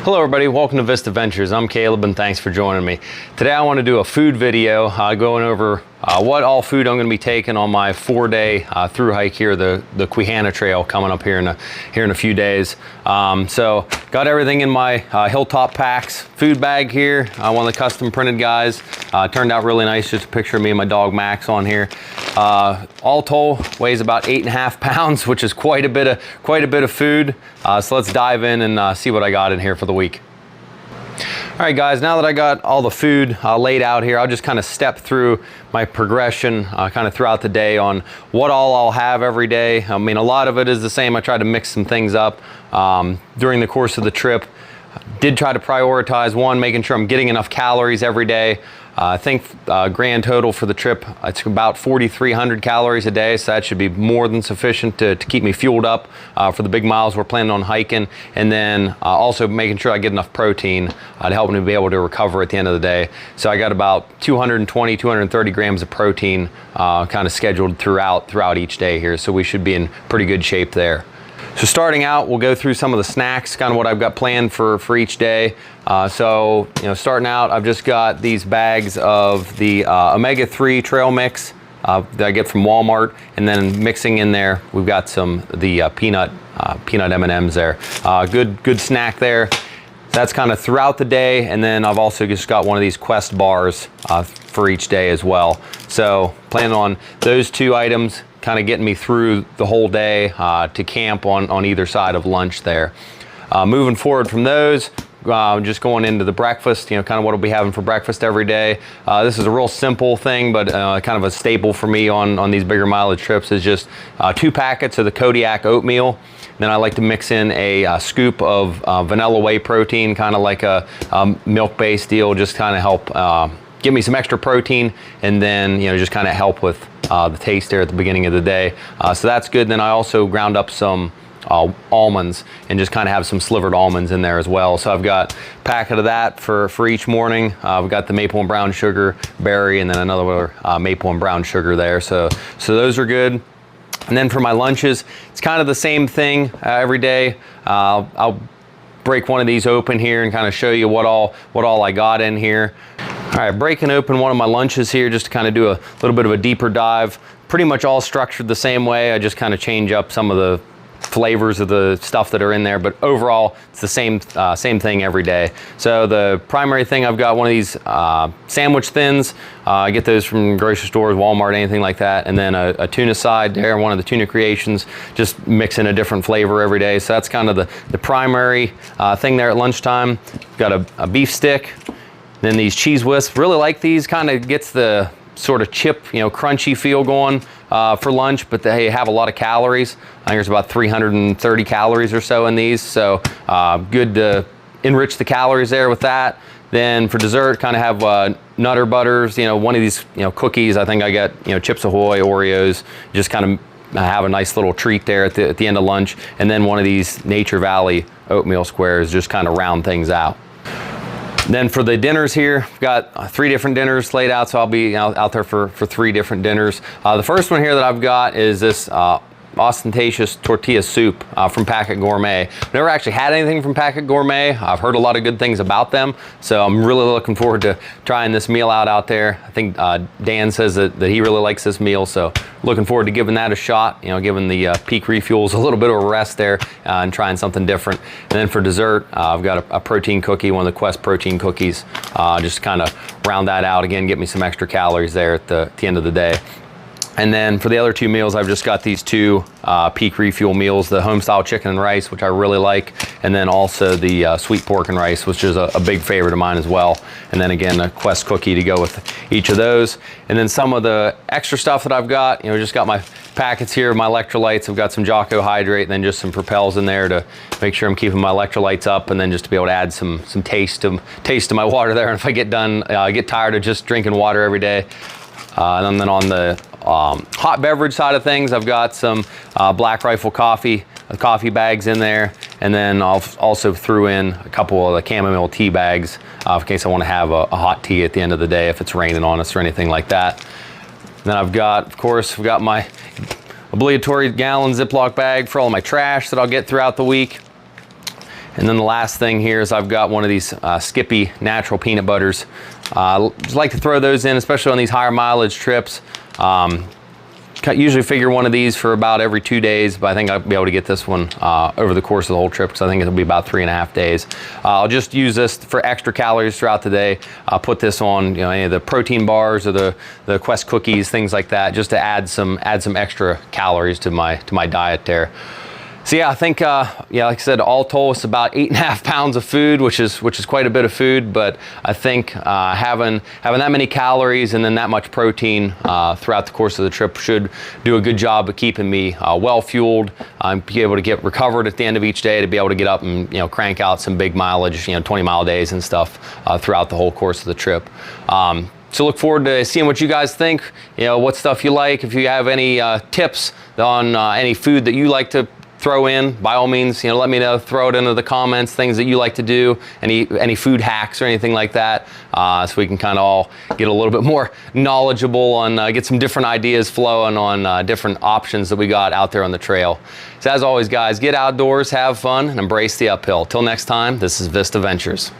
Hello everybody, welcome to Vista Ventures. I'm Caleb and thanks for joining me. Today I want to do a food video going over what all food I'm going to be taking on my 4-day through hike here, the Quehanna Trail coming up here in a few days. So got everything in my Hilltop Packs food bag here, one of the custom printed guys. Turned out really nice, just a picture of me and my dog Max on here. All told weighs about 8.5 pounds, which is quite a bit of food. So let's dive in and see what I got in here for the week. All right guys, now that I got all the food laid out here, I'll just kind of step through my progression kind of throughout the day on what all I'll have every day. I mean, a lot of it is the same. I try to mix some things up during the course of the trip. Did try to prioritize making sure I'm getting enough calories every day. I think grand total for the trip, it's about 4,300 calories a day, so that should be more than sufficient to keep me fueled up for the big miles we're planning on hiking. And then also making sure I get enough protein to help me be able to recover at the end of the day. So I got about 220, 230 grams of protein kind of scheduled throughout each day here, so we should be in pretty good shape there. So starting out, we'll go through some of the snacks, kind of what I've got planned for each day. So, you know, starting out, I've just got these bags of the omega-3 trail mix that I get from Walmart, and then mixing in there, we've got the peanut M&Ms there. Good snack there. That's kind of throughout the day, and then I've also just got one of these Quest bars for each day as well. So planning on those two items kind of getting me through the whole day to camp on either side of lunch there. Moving forward from those, just going into the breakfast, you know, kind of what I'll be having for breakfast every day. This is a real simple thing, but kind of a staple for me on these bigger mileage trips is just 2 packets of the Kodiak Oatmeal. Then I like to mix in a scoop of vanilla whey protein, kind of like a milk-based deal, just kind of help give me some extra protein, and then, you know, just kind of help with the taste there at the beginning of the day. So that's good. Then I also ground up some almonds and just kind of have some slivered almonds in there as well. So I've got a packet of that for each morning. We've got the maple and brown sugar berry, and then another maple and brown sugar there. So those are good. And then for my lunches, it's kind of the same thing every day. I'll break one of these open here and kind of show you what all I got in here. All right, breaking open one of my lunches here just to kind of do a little bit of a deeper dive. Pretty much all structured the same way. I just kind of change up some of the flavors of the stuff that are in there, but overall it's the same thing every day. So the primary thing, I've got one of these sandwich thins. I get those from grocery stores, Walmart, anything like that. And then a tuna side there, one of the Tuna creations, just mix in a different flavor every day. So that's kind of the primary thing there at lunchtime. Got a beef stick. Then these cheese whisks, really like these, kind of gets the sort of chip, you know, crunchy feel going for lunch, but they have a lot of calories. I think there's about 330 calories or so in these, so good to enrich the calories there with that. Then for dessert, kind of have Nutter Butters, you know, one of these, you know, cookies. I think I got, you know, Chips Ahoy, Oreos, just kind of have a nice little treat there at the end of lunch. And then one of these Nature Valley oatmeal squares, just kind of round things out. Then for the dinners here, I've got 3 different dinners laid out, so I'll be out there for 3 different dinners. The first one here that I've got is this ostentatious tortilla soup from Packet Gourmet. I've never actually had anything from Packet Gourmet. I've heard a lot of good things about them, so I'm really looking forward to trying this meal out there. I think Dan says that he really likes this meal, so looking forward to giving that a shot, you know, giving the peak refuels a little bit of a rest there and trying something different. And then for dessert, I've got a protein cookie, one of the Quest protein cookies, just to kind of round that out again, get me some extra calories there at the end of the day. And then for the other 2 meals, I've just got these 2 peak refuel meals, the homestyle chicken and rice, which I really like, and then also the sweet pork and rice, which is a big favorite of mine as well. And then again, a Quest cookie to go with each of those. And then some of the extra stuff that I've got, you know, just got my packets here, my electrolytes. I've got some Jocko Hydrate, and then just some Propels in there to make sure I'm keeping my electrolytes up, and then just to be able to add some taste to my water there. And if I get tired of just drinking water every day. And then on the hot beverage side of things, I've got some Black Rifle coffee bags in there, and then I'll also threw in a couple of the chamomile tea bags in case I want to have a hot tea at the end of the day if it's raining on us or anything like that. Then I've got, of course, my obligatory gallon Ziploc bag for all my trash that I'll get throughout the week. And then the last thing here is I've got one of these Skippy natural peanut butters. Just like to throw those in, especially on these higher mileage trips. Usually figure one of these for about every 2 days, but I think I'll be able to get this one over the course of the whole trip, because I think it'll be about 3.5 days. I'll just use this for extra calories throughout the day. I'll put this on, you know, any of the protein bars or the Quest cookies, things like that, just to add some extra calories to my diet there. So yeah, I think, yeah, like I said, all told, it's about 8.5 pounds of food, which is quite a bit of food. But I think having that many calories and then that much protein throughout the course of the trip should do a good job of keeping me well fueled, be able to get recovered at the end of each day, to be able to get up and, you know, crank out some big mileage, you know, 20-mile days and stuff throughout the whole course of the trip. So look forward to seeing what you guys think, you know, what stuff you like. If you have any tips on any food that you like to throw in, by all means, you know, let me know. Throw it into the comments, things that you like to do, any food hacks or anything like that, so we can kind of all get a little bit more knowledgeable on, get some different ideas flowing on different options that we got out there on the trail. So as always, guys, get outdoors, have fun, and embrace the uphill. Till next time, this is Vista Ventures.